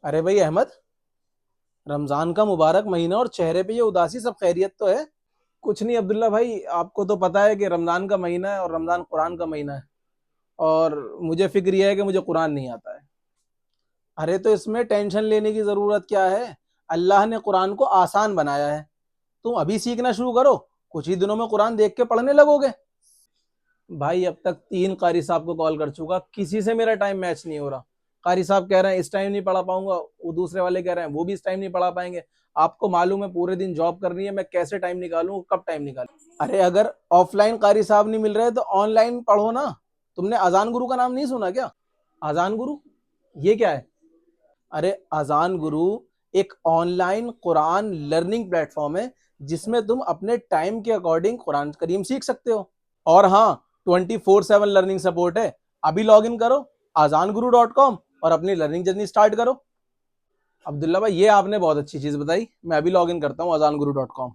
अरे भाई अहमद, रमजान का मुबारक महीना और चेहरे पे ये उदासी, सब खैरियत तो है? कुछ नहीं अब्दुल्ला भाई, आपको तो पता है कि रमजान का महीना है और रमजान कुरान का महीना है। और मुझे फिक्र यह है कि मुझे कुरान नहीं आता है। अरे तो इसमें टेंशन लेने की जरूरत क्या है? अल्लाह ने कुरान को आसान बनाया है। तुम अभी सीखना शुरू करो, कुछ ही दिनों में कुरान देख के पढ़ने लगोगे। भाई अब तक 3 कारी साहब को कॉल कर चुका, किसी से मेरा टाइम मैच नहीं हो रहा। कारी साहब कह रहे हैं इस टाइम नहीं पढ़ा पाऊंगा, वो दूसरे वाले कह रहे हैं वो भी इस टाइम नहीं पढ़ा पाएंगे। आपको मालूम है पूरे दिन जॉब करनी है, मैं कैसे टाइम निकालूं, कब टाइम निकालूं? अरे अगर ऑफलाइन कारी साहब नहीं मिल रहे तो ऑनलाइन पढ़ो ना। तुमने अजान गुरु का नाम नहीं सुना क्या? अजान गुरु, ये क्या है? अरे अजान गुरु एक ऑनलाइन कुरान लर्निंग प्लेटफॉर्म है, जिसमें तुम अपने टाइम के अकॉर्डिंग कुरान करीम सीख सकते हो। और हाँ, 24/7 लर्निंग सपोर्ट है। अभी लॉग इन करो azanguru.com और अपनी लर्निंग जर्नी स्टार्ट करो। अब्दुल्ला भाई, ये आपने बहुत अच्छी चीज बताई, मैं अभी लॉग इन करता हूँ azanguru.com।